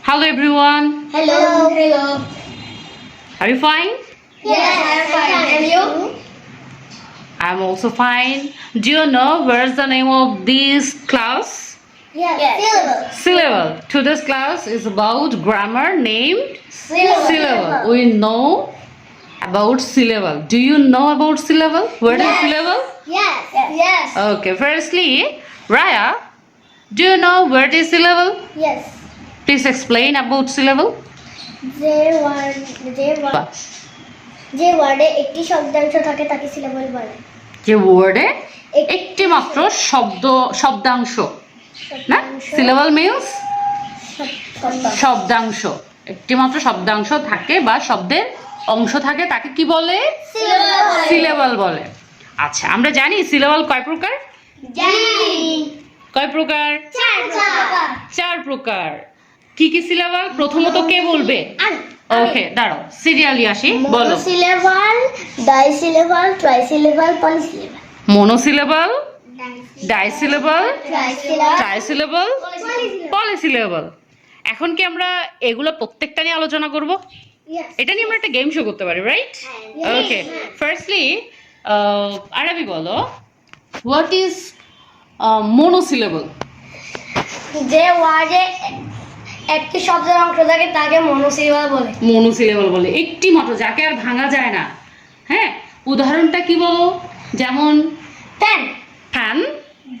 Hello everyone. Hello. Hello. Are you fine? Yes, I'm fine. And you? I'm also fine. Do you know where's the name of this class? Yes. Syllable. Today's class is about grammar named syllable. We know about syllable. Do you know about syllable? What is Yes. syllable? Yes. Okay. Firstly, Raya, do you know what is syllable? Yes. Please explain about syllable. যে ওয়ার্ডে একটি শব্দাংশ থাকে তাকে syllable বলে। যে ওয়ার্ডে একটি মাত্র শব্দাংশ না সিলেবল মিন্স শব্দাংশ একটি মাত্র শব্দাংশ থাকে বা শব্দের অংশ থাকে তাকে কি বলে সিলেবল বলে। আচ্ছা আমরা জানি সিলেবল কয় প্রকার? কয় প্রকার? চার প্রকার। কি কি সিলেবল? প্রথমত কে বলবে? ওকে দাঁড়াও সিরিয়ালি আসি বলো। Syllable, disyllable, trisyllable, polysyllable. Monosyllable, disyllable, trisyllable, polysyllable. এখন কি আমরা এগুলো প্রত্যেকটা নিয়ে আলোচনা করব? এটা নিয়ে আমরা একটা গেম শো করতে পারি, রাইট? ওকে ফার্স্টলি আরবি বলো, হোয়াট ইজ মনোসিলেবল? যে ওয়ার্ডে একটি শব্দের অংশ থাকে তাকে মনোসিলেবল বলে। মনোসিলেবল বলে একটি মাত্র, যাকে আর ভাঙা যায় না। হ্যাঁ, উদাহরণটা কি বলো? যেমন পেন, ফ্যান।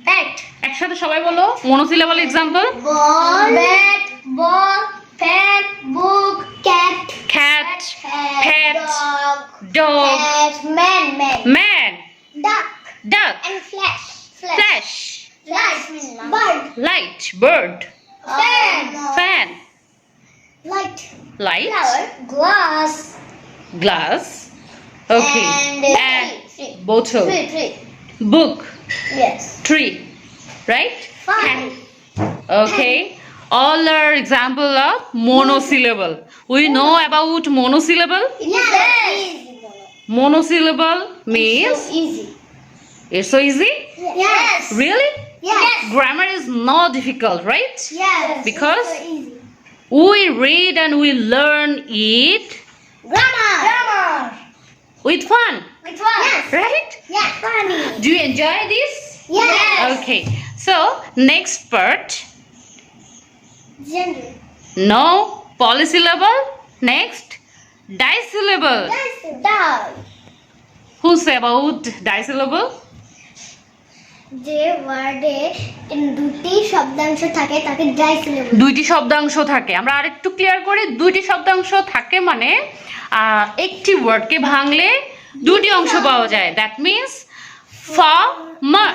ব্যাট, একসাথে সবাই বলো monosyllable example. Ball, bat, ball, pen, book, cat, cat, pet, dog, man, man, duck, duck, and flash, flash, bird, light, bird, fan, light, light, glass, glass, okay, and tree, bottle, tree, book, yes, tree, right? fine, Okay, all are example of monosyllable. We know about monosyllable. yes, Monosyllable means easy, it's so easy. yes, Really? yes, Grammar is not difficult, right? yes, Because so easy. we read and we learn it Grammar, with fun, yes, right? yes, funny, Do you enjoy this? yes, Okay, so next part, gender, no polysyllable. Next, disyllable. die, Who say about disyllable? যে ওয়ার্ডে দুটি শব্দাংশ থাকে তাকে ডাইসিলেবল। দুইটি শব্দাংশ থাকে। আমরা আরেকটু clear করি, দুইটি শব্দাংশ থাকে মানে একটি ওয়ার্ডকে ভাঙলে দুটি অংশ পাওয়া যায়। That means farmer,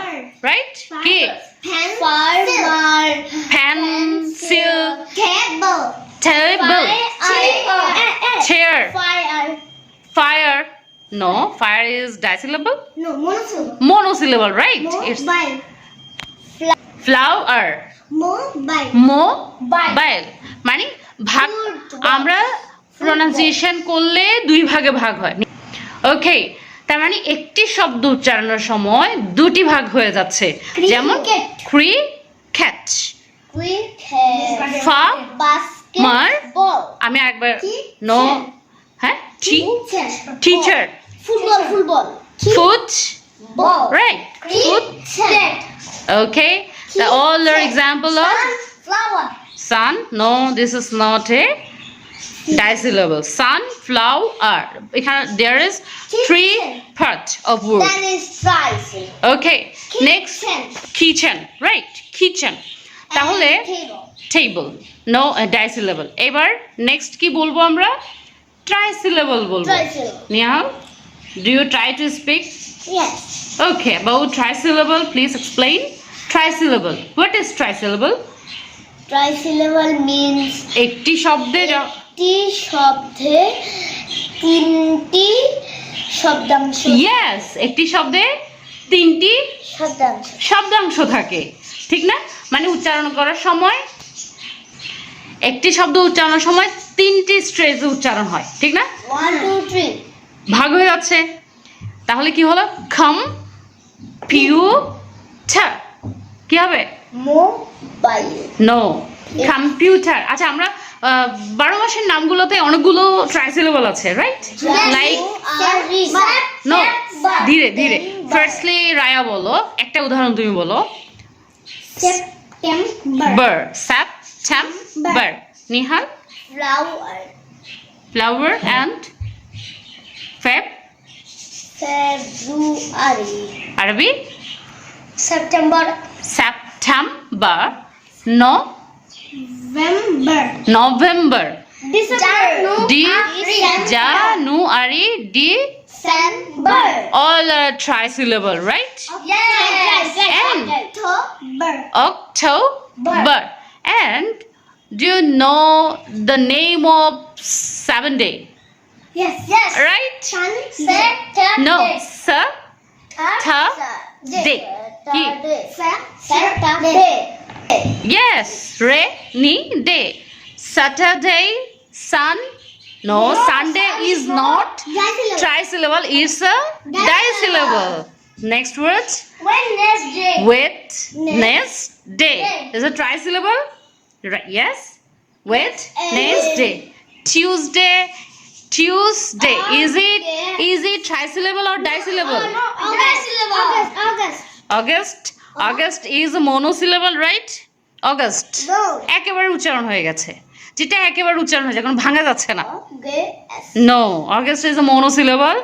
right? কি? Farmer, pencil, table, table, chair, fire, fire. No, fire is disyllable. No monosyllable, Monosyllable, right? It's mobile, flower. Mobile, mobile মানে ভাগ, আমরা প্রনাউন্সিয়েশন করলে দুই ভাগে ভাগ হয়। ওকে, তার মানে একটি শব্দ উচ্চারণের সময় দুটি ভাগ হয়ে যাচ্ছে। যেমন ক্রিকেট, ফার্মার। আমি একবার নো, হ্যাঁ, teacher, football, foot, ball, right? Foot. Okay, all are example of flower, sun. No, this is not a disyllable. Sunflower. There is three parts of word. that is trisyllable. Okay, next kitchen, right? Kitchen. তাহলে table. No, disyllable. এবার next কি বলবো আমরা? Trisyllable বলবো। Nihal, do you try to speak? Yes. Okay, about trisyllable, please explain. Trisyllable. What is trisyllable? Trisyllable means একটি শব্দে একটি শব্দে তিনটি শব্দাংশ। Yes, একটি শব্দে তিনটি শব্দাংশ। শব্দাংশ থাকে, ঠিক না? মানে উচ্চারণ করার সময় একটি শব্দ উচ্চারণের সময় তিনটি স্ট্রেজে উচ্চারণ হয়, ঠিক না? 1 2 3 ভাগ হয়ে যাচ্ছে। তাহলে কি হলো? কম্পিউটার। কি হবে? Mobile, no, computer. আচ্ছা আমরা 12 মাসের নামগুলোতে অনেকগুলো ট্রাইসিলেবল আছে, রাইট? লাইক নো, ধীরে ধীরে। ফার্স্টলি রায়া বলো, একটা উদাহরণ তুমি বলো। বার, September. Nihal? Flower and February. আরবি? September. September. November. November. January. December. All are trisyllable, right? Yes. And October. October. And do you know the name of 7 day? Yes. Right? Saturday. No. Saturday. Ki? Saturday. Yes. Rainy day. Saturday. Sun. No. Sunday is not trisyllable. It's a disyllable. Next word. Wednesday. Wednesday. Is a trisyllable? Right. Yes. Wednesday. Tuesday. Is it trisyllable or disyllable? August is a monosyllable, right? August. No. একেবারে উচ্চারণ হয়ে গেছে, যেটা একেবারে উচ্চারণ হয়ে যায়, এখন ভাঙা যাচ্ছে না। No, August is a monosyllable.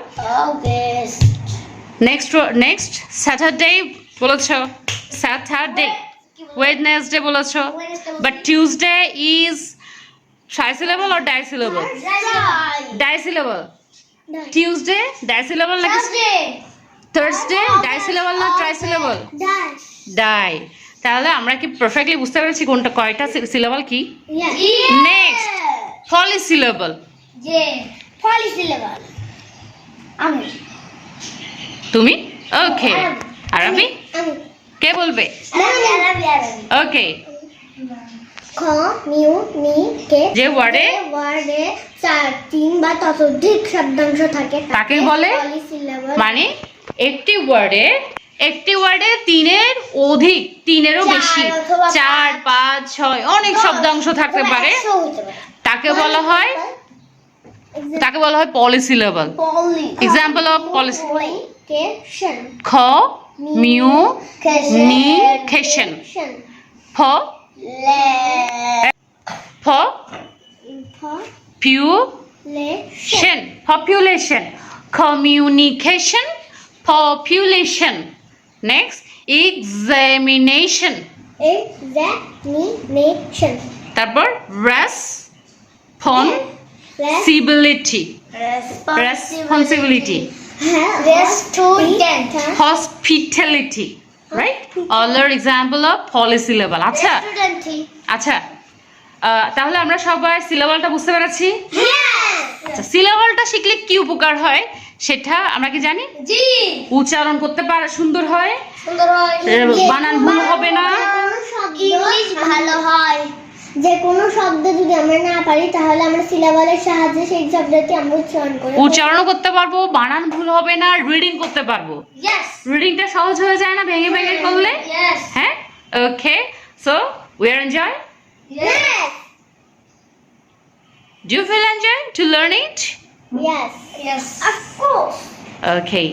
August. Next Saturday বলেছো, Saturday. Wednesday বলেছো, but Tuesday is trisyllable or disyllable? Disyllable. Tuesday disyllable নাকি Thursday disyllable না trisyllable? Di. তাহলে আমরা কি পারফেক্টলি বুঝতে পেরেছি কোনটা কয়টা সিলেবল কি? Next, polysyllable. Polysyllable. আমি। তুমি? ওকে। আরবি? আমি। কে বলবে? আরবি। ওকে। খ, মিউ, নি, কে। যে ওয়ার্ডে 3 বা ততোধিক শব্দাংশ থাকে তাকে বলে polysyllable। মানে একটি ওয়ার্ডে তিনের অধিক, তিনেরও বেশি, 4, 5, 6 অনেক শব্দাংশ থাকতে পারে, তাকে বলা হয় পলিসিলেবল। Example of পলিসিলেশন। খ, মিউ, নি, খেশন। ফ, population. Communication, population. Next, examination. তারপর responsibility. Student. Hospitality. Right? All are example of polysyllable. আচ্ছা, তাহলে আমরা সবাই সিলেবলটা বুঝতে পেরেছি। আচ্ছা, সিলেবলটা শিখলে কি উপকার হয় সেটা আমরা কি জানি? উচ্চারণ করতে পারে সুন্দর হয়, বানান ভুল হবে না, ইংলিশ ভালো হয়। যে কোনো শব্দ যদি আমরা না পারি তাহলে আমরা সিলেবলের সাহায্যে সেই শব্দটি আমরা উচ্চারণ করতে পারবো, বানান ভুল হবে না, রিডিং করতে পারবো। রিডিংটা সহজ হয়ে যায় না ভেঙে ভেঙে করলে? হ্যাঁ, okay. So we are enjoy. Do you feel enjoy to learn it? Yes. Of course. Okay.